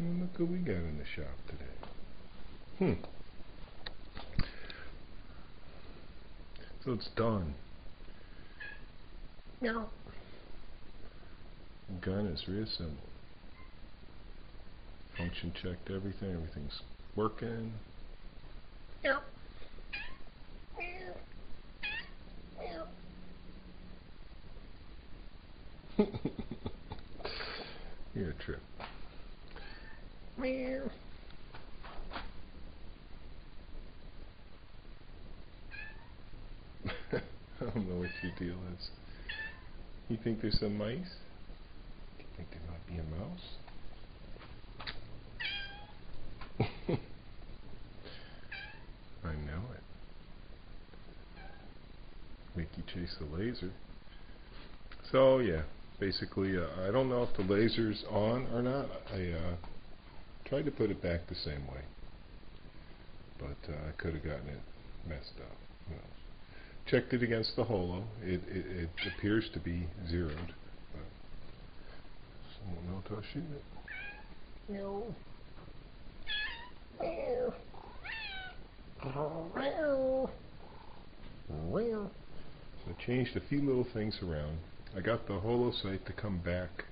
And look what we got in the shop today. So it's done. Meow. The gun is reassembled. Function checked everything. Everything's working. Meow. You're a trip. Meow. I don't know what your deal is. You think there's some mice? Do you think there might be a mouse? I know it. Make you chase the laser. So yeah, basically I don't know if the laser's on or not. I tried to put it back the same way, but I could have gotten it messed up. Who knows? Checked it against the holo. It appears to be zeroed, but I won't know until I shoot it. No. So I changed a few little things around. I got the holo sight to come back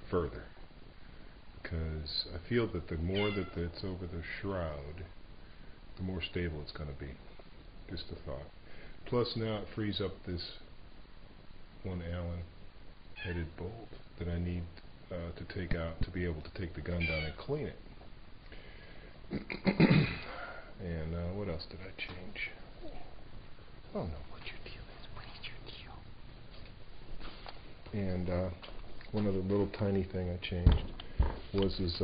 further, because I feel that the more that it's over the shroud, the more stable it's going to be. Just a thought. Plus now it frees up this 1 Allen headed bolt that I need to take out to be able to take the gun down and clean it. And what else did I change? I don't know what your deal is. What is your deal? And one other little tiny thing I changed was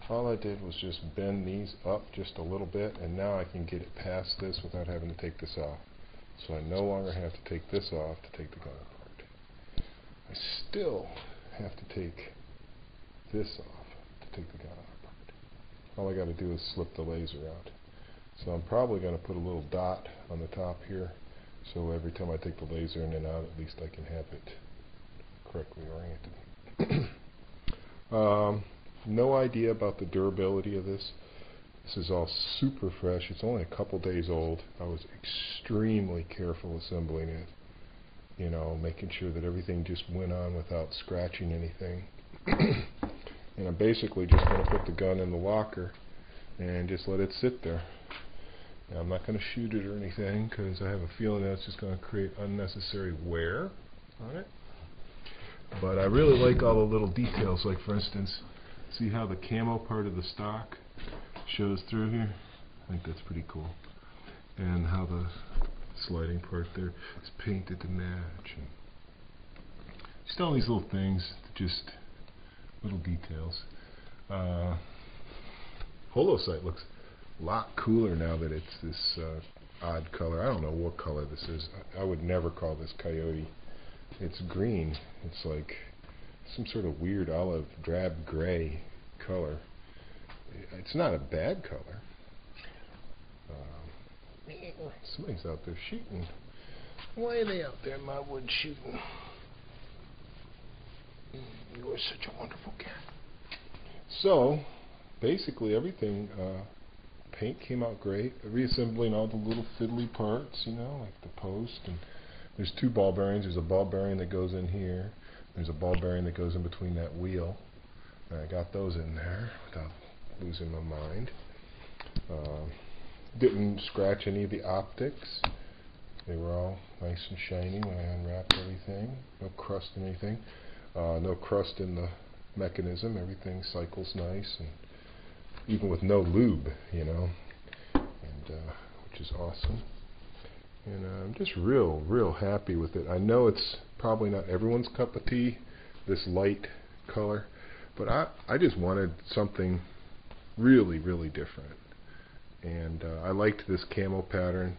all I did was just bend these up just a little bit, and now I can get it past this without having to take this off. So I no longer have to take this off to take the gun apart. I still have to take this off to take the gun apart. All I got to do is slip the laser out. So I'm probably going to put a little dot on the top here, so every time I take the laser in and out, at least I can have it correctly oriented. No idea about the durability of this. This is all super fresh. It's only a couple days old. I was extremely careful assembling it, you know, making sure that everything just went on without scratching anything. And I'm basically just going to put the gun in the locker and just let it sit there. Now, I'm not going to shoot it or anything, because I have a feeling that's just going to create unnecessary wear on it. But I really like all the little details, like for instance, see how the camo part of the stock shows through here? I think that's pretty cool. And how the sliding part there is painted to match. And just all these little things, just little details. Holo sight looks a lot cooler now that it's this odd color. I don't know what color this is. I would never call this coyote. It's green. It's like some sort of weird olive drab gray color. It's not a bad color. Somebody's out there shooting. Why are they out there in my wood shooting? You are such a wonderful cat. So, basically everything, paint came out great. Reassembling all the little fiddly parts, you know, like the post. And there's 2 ball bearings. There's a ball bearing that goes in here. There's a ball bearing that goes in between that wheel. And I got those in there without losing my mind. Didn't scratch any of the optics. They were all nice and shiny when I unwrapped everything. No crust in anything. No crust in the mechanism. Everything cycles nice, and even with no lube, you know, and which is awesome. And I'm just real happy with it. I know it's probably not everyone's cup of tea, this light color, but I just wanted something really different. And I liked this camo pattern.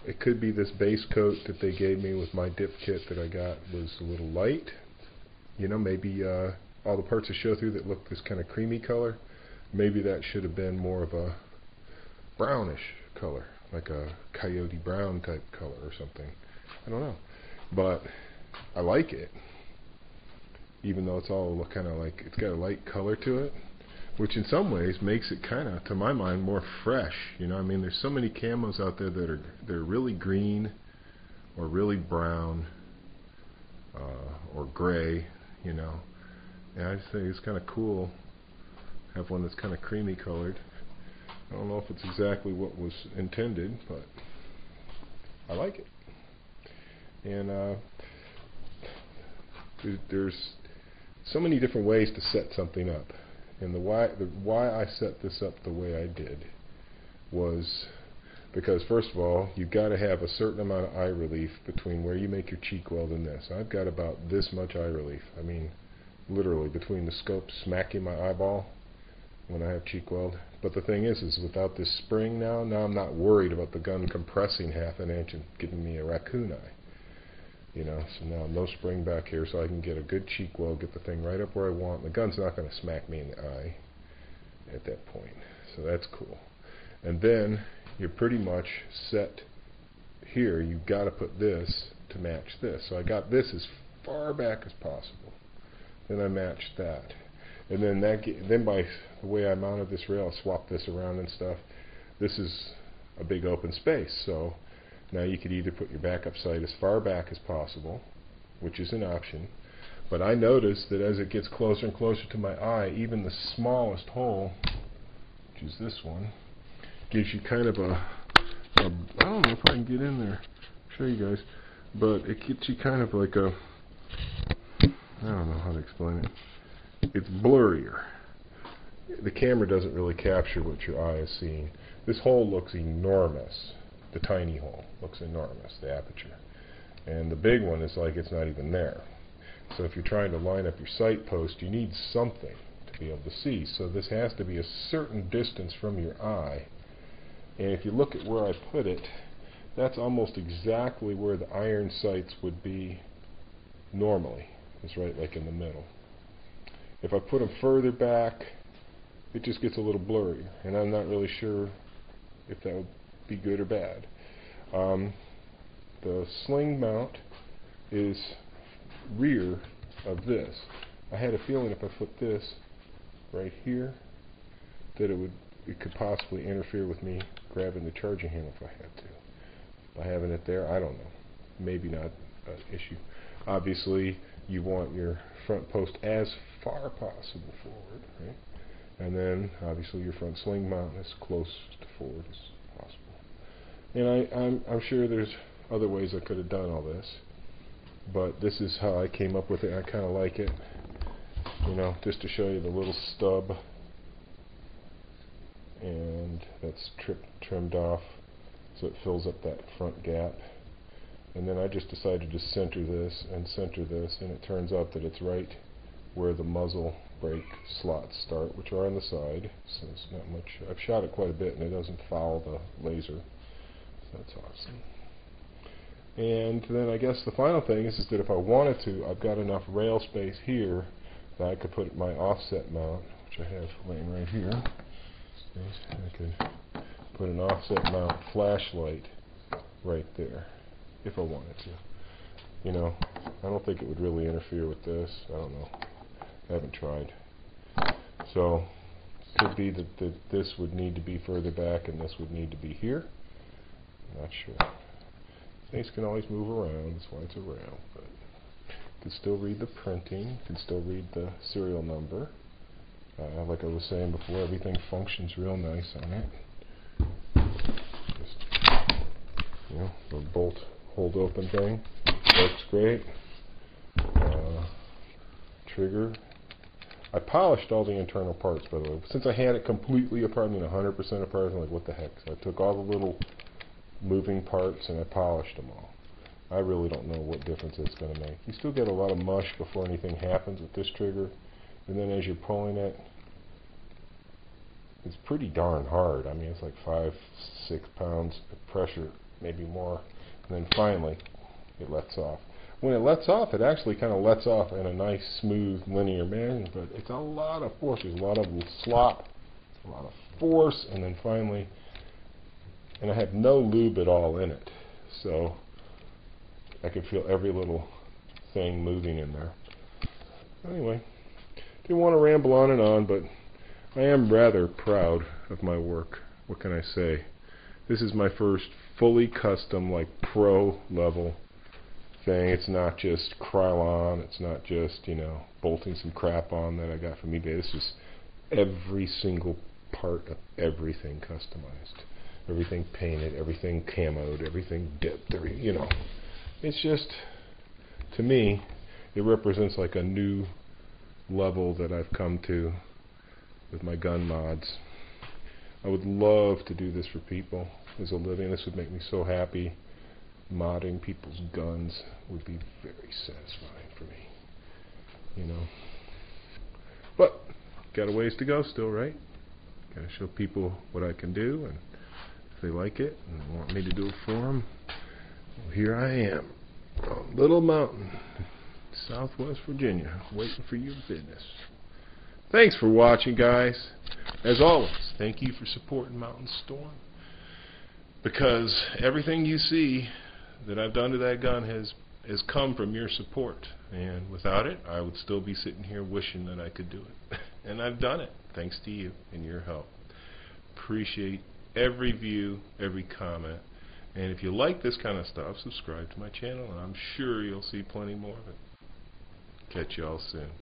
It could be this base coat that they gave me with my dip kit that I got was a little light. You know, maybe all the parts that show through that look this kind of creamy color, maybe that should have been more of a brownish color, like a coyote brown type color or something. I don't know. But I like it, even though it's all kind of like, it's got a light color to it. which in some ways makes it kind of, to my mind, more fresh. You know, I mean, there's so many camos out there that they're really green or really brown or gray, you know. And I just think it's kind of cool to have one that's kind of creamy colored. I don't know if it's exactly what was intended, but I like it. And there's so many different ways to set something up. And the why I set this up the way I did was because, first of all, you've got to have a certain amount of eye relief between where you make your cheek weld and this. I've got about this much eye relief. I mean, literally, between the scope smacking my eyeball when I have cheek weld. But the thing is without this spring now I'm not worried about the gun compressing half an inch and giving me a raccoon eye. You know, so now no spring back here, so I can get a good cheek weld, get the thing right up where I want. The gun's not going to smack me in the eye at that point, so that's cool. And then you're pretty much set here. You've got to put this to match this. So I got this as far back as possible. Then I matched that, and then then by the way I mounted this rail, I swapped this around and stuff. This is a big open space, so now you could either put your backup sight as far back as possible, which is an option, but I noticed that as it gets closer and closer to my eye, even the smallest hole, which is this one, gives you kind of a I don't know if I can get in there, show you guys, but it gets you kind of like a, I don't know how to explain it. It's blurrier. The camera doesn't really capture what your eye is seeing. This hole looks enormous. The tiny hole looks enormous, the aperture. And the big one is like it's not even there. So if you're trying to line up your sight post, you need something to be able to see. So this has to be a certain distance from your eye. And if you look at where I put it, that's almost exactly where the iron sights would be normally. It's right like in the middle. If I put them further back, it just gets a little blurry. And I'm not really sure if that would be good or bad. The sling mount is rear of this. I had a feeling if I put this right here that it could possibly interfere with me grabbing the charging handle if I had to. By having it there, I don't know. Maybe not an issue. Obviously, you want your front post as far possible forward, right? And then, obviously, your front sling mount as close to forward as possible. And I'm sure there's other ways I could have done all this, but this is how I came up with it. I kind of like it, you know, just to show you the little stub, and that's trimmed off so it fills up that front gap. And then I just decided to center this, and it turns out that it's right where the muzzle brake slots start, which are on the side, so it's not much. I've shot it quite a bit and it doesn't foul the laser, so that's awesome. And then I guess the final thing is that if I wanted to, I've got enough rail space here that I could put my offset mount, which I have laying right here. I could put an offset mount flashlight right there if I wanted to. You know, I don't think it would really interfere with this. I don't know. I haven't tried. So it could be that this would need to be further back and this would need to be here. Not sure. Things can always move around. That's why it's a rail. But you can still read the printing. You can still read the serial number. Like I was saying before, everything functions real nice on it. Just, you know, the bolt hold open thing works great. Trigger. I polished all the internal parts, by the way. Since I had it completely apart, I mean 100% apart, I'm like, what the heck? So I took all the little moving parts and I polished them all. I really don't know what difference it's going to make. You still get a lot of mush before anything happens with this trigger, and then as you're pulling it, it's pretty darn hard. I mean, it's like 5-6 pounds of pressure, maybe more, and then finally it lets off. When it lets off, it actually kind of lets off in a nice, smooth, linear manner, but it's a lot of force. There's a lot of slop, a lot of force, and then finally, and I have no lube at all in it, so I can feel every little thing moving in there. Anyway, didn't want to ramble on and on, but I am rather proud of my work. What can I say? This is my first fully custom, like pro level thing. It's not just Krylon. It's not just, bolting some crap on that I got from eBay. This is every single part of everything customized. Everything painted, everything camoed, everything dipped, It's just, to me, it represents like a new level that I've come to with my gun mods. I would love to do this for people as a living. This would make me so happy. Modding people's guns would be very satisfying for me, But, got a ways to go still, right? Gotta show people what I can do, and if they like it and want me to do it for them, well, here I am, on Little Mountain, Southwest Virginia, waiting for your business. Thanks for watching, guys. As always, thank you for supporting Mountain Storm, because everything you see that I've done to that gun has come from your support, and without it, I would still be sitting here wishing that I could do it. And I've done it, thanks to you and your help. Appreciate every view, every comment, and if you like this kind of stuff, subscribe to my channel, and I'm sure you'll see plenty more of it. Catch y'all soon.